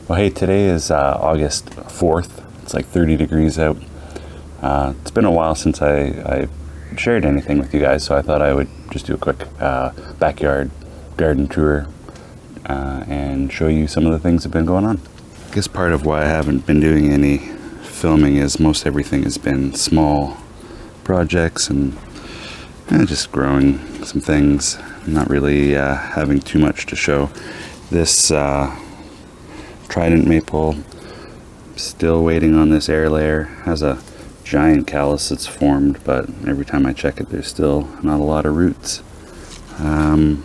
Well, hey, today is August 4th. It's like 30 degrees out. It's been a while since I shared anything with you guys, so I thought I would just do a quick backyard garden tour and show you some of the things that have been going on. I guess part of why I haven't been doing any filming is most everything has been small projects and just growing some things. Not really having too much to show. This trident maple, still waiting on this air layer, has a giant callus that's formed, but every time I check it there's still not a lot of roots. I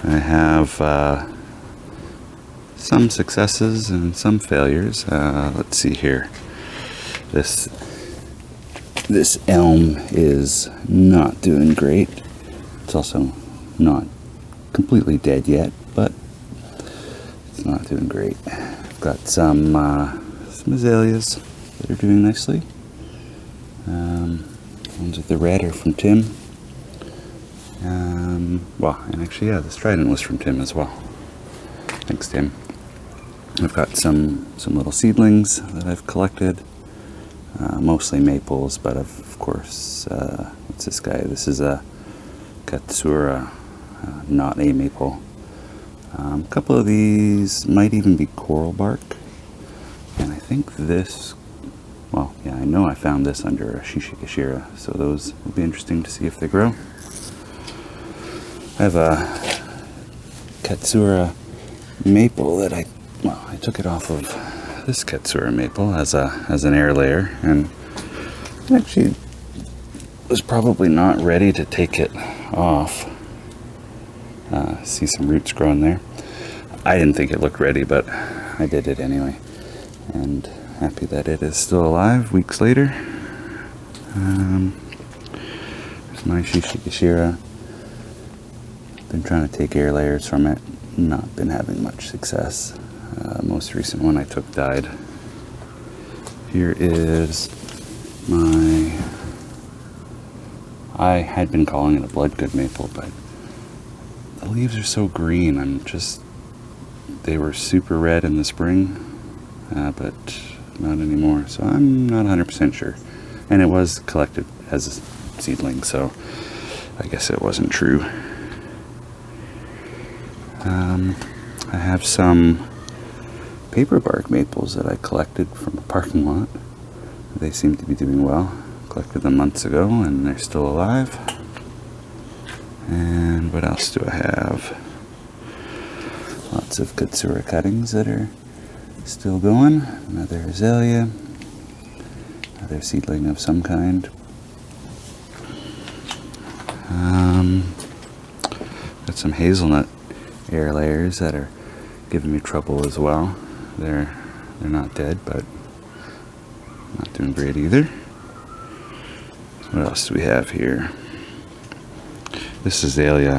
have some successes and some failures. Let's see here. This elm is not doing great. It's also not completely dead yet, but it's not doing great. I've got some azaleas that are doing nicely. Ones with the red are from Tim. Well, and actually, yeah, this trident was from Tim as well. Thanks, Tim. I've got some little seedlings that I've collected. Mostly maples, but of course, what's this guy? This is a Katsura, not a maple. A couple of these might even be coral bark. And I think this, well, yeah, I know I found this under a Shishikashira, so those will be interesting to see if they grow. I have a Katsura maple that I took it off of this Katsura maple as an air layer, and actually was probably not ready to take it off. See some roots growing there. I didn't think it looked ready, but I did it anyway, and happy that it is still alive weeks later. There's my Shishikashira. Been trying to take air layers from it, not been having much success. Most recent one I took died. Here is I had been calling it a bloodgood maple, but the leaves are so green. They were super red in the spring, but not anymore. So I'm not 100% sure. And it was collected as a seedling, so I guess it wasn't true. I have some paper bark maples that I collected from a parking lot. They seem to be doing well. Collected them months ago and they're still alive. And what else do I have? Lots of Katsura cuttings that are still going. Another azalea. Another seedling of some kind. Got some hazelnut air layers that are giving me trouble as well. They're not dead, but not doing great either. What else do we have here? This azalea,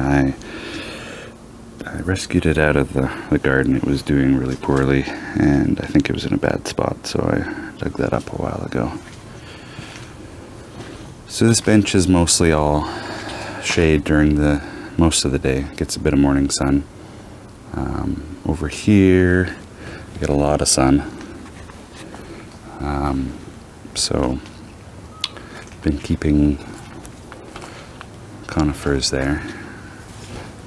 I rescued it out of the garden. It was doing really poorly, and I think it was in a bad spot, so I dug that up a while ago. So this bench is mostly all shade during most of the day. It gets a bit of morning sun. Over here, we get a lot of sun. So been keeping conifers there.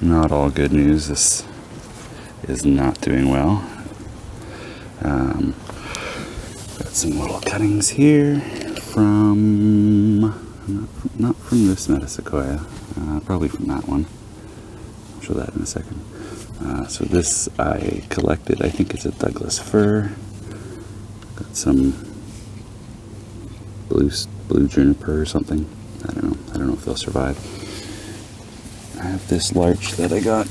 Not all good news. This is not doing well. Got some little cuttings here from not from this metasequoia, probably from that one. I'll show that in a second. So this I collected. I think it's a Douglas fir. Got some blue juniper or something. I don't know if they'll survive. I have this larch that I got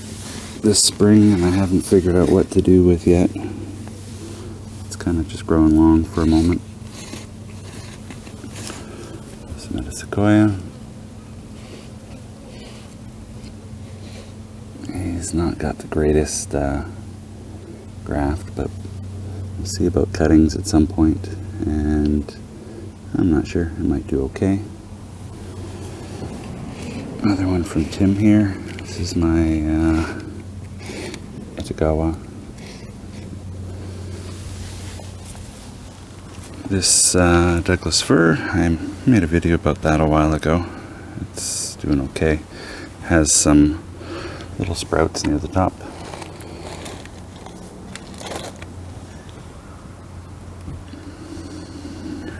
this spring and I haven't figured out what to do with yet. It's kind of just growing long for a moment. This metasequoia. He's not got the greatest graft, but we'll see about cuttings at some point, and I'm not sure. It might do okay. Another one from Tim here. This is my Itagawa This Douglas fir, I made a video about that a while ago. It's doing okay. Has some little sprouts near the top.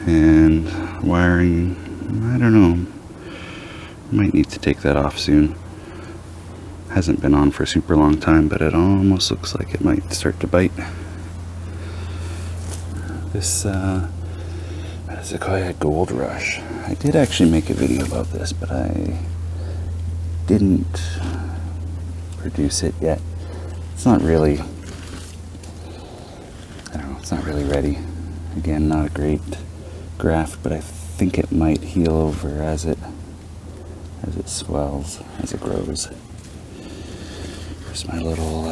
And wiring, I don't know. Might need to take that off soon. Hasn't been on for a super long time, but it almost looks like it might start to bite. This Sequoia Gold Rush. I did actually make a video about this, but I didn't produce it yet. It's not really, I don't know, it's not really ready. Again, not a great graft, but I think it might heal over as it swells, as it grows. Here's my little,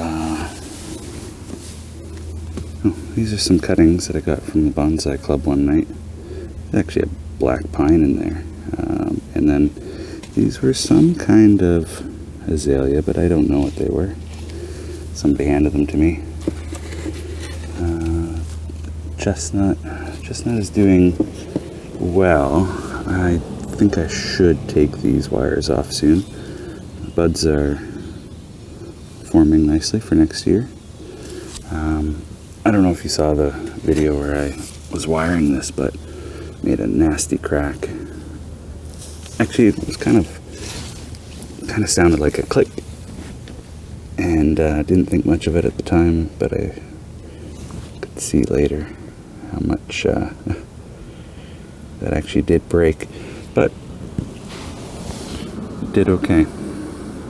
these are some cuttings that I got from the Bonsai Club one night. There's actually a black pine in there. And then these were some kind of azalea, but I don't know what they were. Somebody handed them to me. Chestnut is doing well. I think I should take these wires off soon. The buds are forming nicely for next year. I don't know if you saw the video where I was wiring this, but made a nasty crack. Actually, it was kind of sounded like a click, and didn't think much of it at the time, but I could see later how much that actually did break, but it did okay.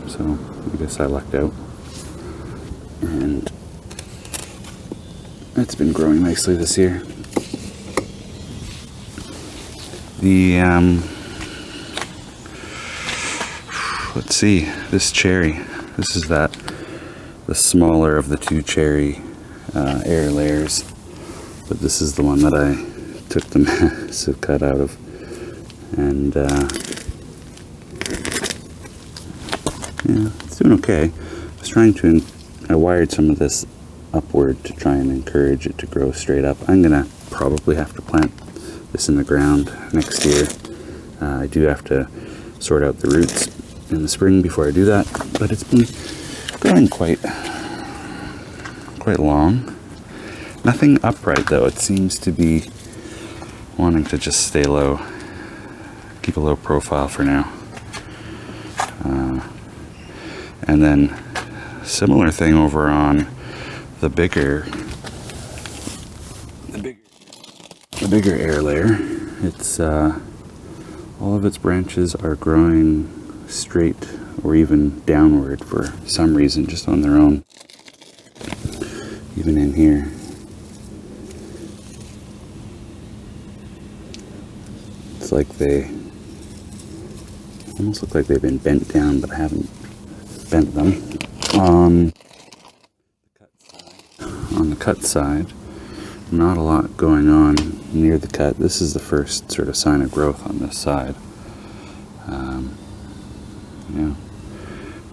So I guess I lucked out, and it's been growing nicely this year. The let's see, this cherry. This is the smaller of the two cherry air layers, but this is the one that I took the massive cut out of, and yeah, it's doing okay. I wired some of this upward to try and encourage it to grow straight up. I'm gonna probably have to plant this in the ground next year. I do have to sort out the roots in the spring before I do that, but it's been growing quite long. Nothing upright though. It seems to be wanting to just stay low, keep a low profile for now. And then similar thing over on the bigger air layer. It's all of its branches are growing straight or even downward for some reason, just on their own. Even in here. It's like they almost look like they've been bent down, but I haven't bent them. On the cut side, not a lot going on near the cut. This is the first sort of sign of growth on this side. Yeah, I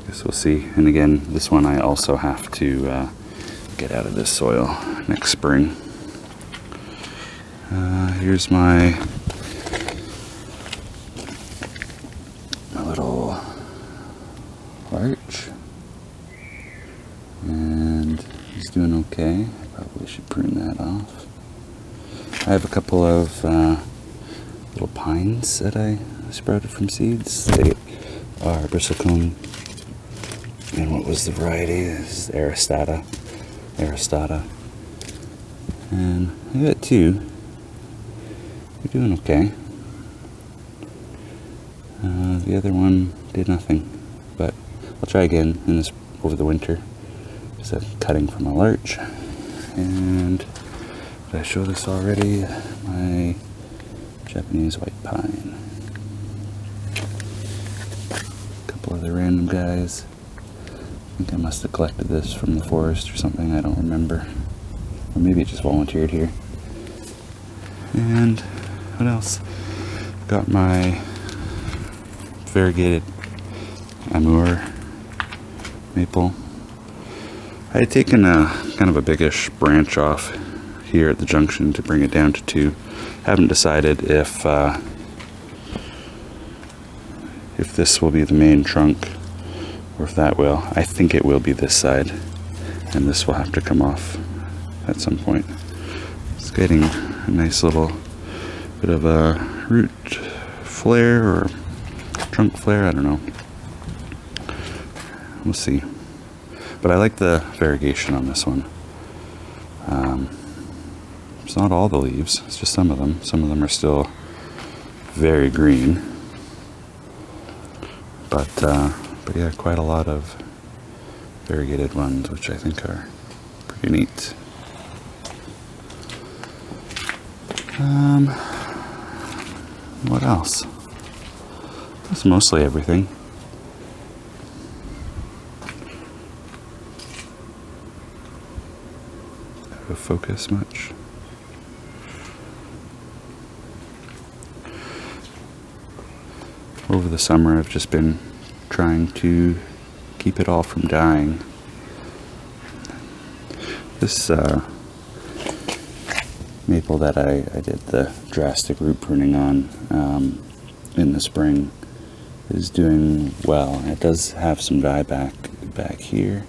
guess we'll see. And again, this one I also have to get out of this soil next spring. Here's my little larch, and he's doing okay. Probably should prune that off. I have a couple of little pines that I sprouted from seeds. They are bristlecone, and what was the variety? This is Aristata. And I got two. They're doing okay. The other one did nothing, but I'll try again over the winter. Just a cutting from a larch. And did I show this already? My Japanese white pine. A couple other random guys. I think I must have collected this from the forest or something, I don't remember. Or maybe it just volunteered here. And what else? Got my variegated Amur maple. I had taken a kind of a biggish branch off here at the junction to bring it down to 2. Haven't decided if this will be the main trunk or if that will. I think it will be this side, and this will have to come off at some point. It's getting a nice little bit of a root flare or trunk flare, I don't know. We'll see. But I like the variegation on this one. It's not all the leaves, it's just some of them. Some of them are still very green. But yeah, quite a lot of variegated ones, which I think are pretty neat. What else? That's mostly everything. Out of focus much. Over the summer I've just been trying to keep it all from dying. This maple that I did the drastic root pruning on in the spring is doing well. It does have some dieback back here,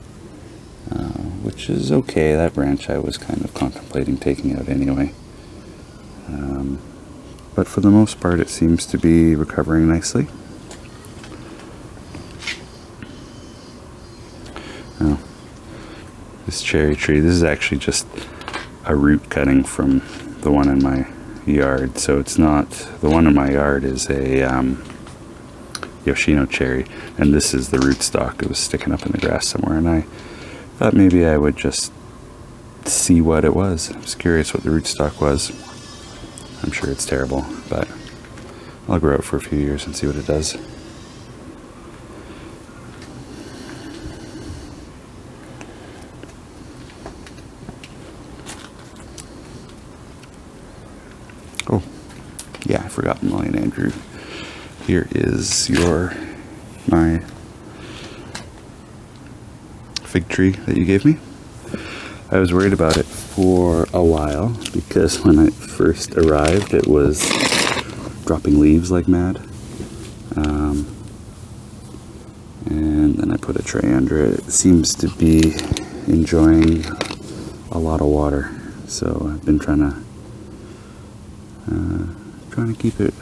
which is okay. That branch I was kind of contemplating taking out anyway. But for the most part it seems to be recovering nicely. Oh, this cherry tree, this is actually just a root cutting from the one in my yard. So it's not, the one in my yard is a Yoshino cherry, and this is the rootstock. It was sticking up in the grass somewhere, and I thought maybe I would just see what it was. I was curious what the rootstock was. I'm sure it's terrible, but I'll grow it for a few years and see what it does. Oh, yeah, I forgot Molly and Andrew. Here is my fig tree that you gave me. I was worried about it for a while because when I first arrived it was dropping leaves like mad. And then I put a tray under it. It seems to be enjoying a lot of water, so I've been trying to keep it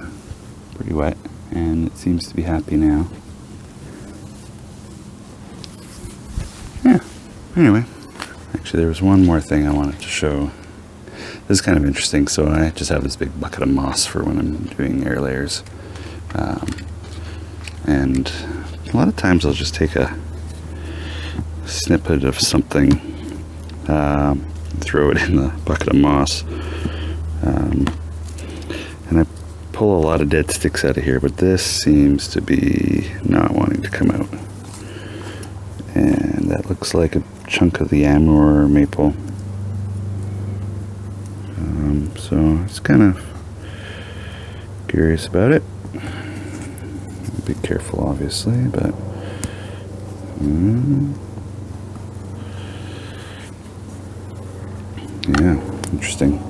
pretty wet, and it seems to be happy now. Yeah, anyway. Actually, there was one more thing I wanted to show. This is kind of interesting. So I just have this big bucket of moss for when I'm doing air layers. And a lot of times I'll just take a snippet of something, throw it in the bucket of moss. And I pull a lot of dead sticks out of here, but this seems to be not wanting to come out. And that looks like a chunk of the Amur maple. So it's kind of curious about it. Be careful, obviously, but yeah, interesting.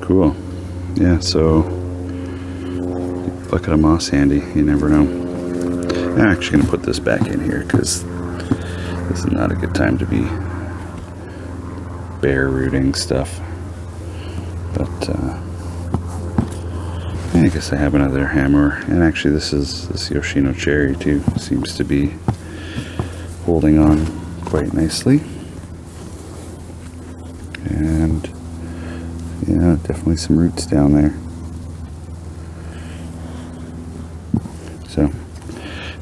Cool. Yeah, so bucket of moss handy, you never know. I'm actually going to put this back in here because this is not a good time to be bare rooting stuff. But I guess I have another hammer, and actually this Yoshino cherry too seems to be holding on quite nicely. And yeah, definitely some roots down there. So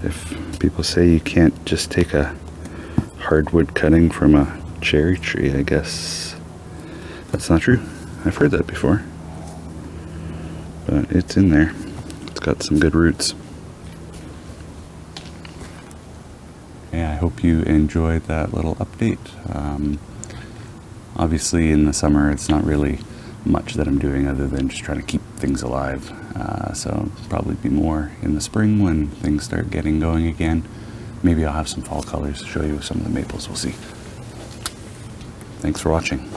if people say you can't just take a hardwood cutting from a cherry tree, I guess that's not true. I've heard that before, but it's in there. It's got some good roots. Yeah, I hope you enjoyed that little update. Obviously in the summer it's not really much that I'm doing other than just trying to keep things alive. So probably be more in the spring when things start getting going again. Maybe I'll have some fall colors to show you with some of the maples. We'll see. Thanks for watching.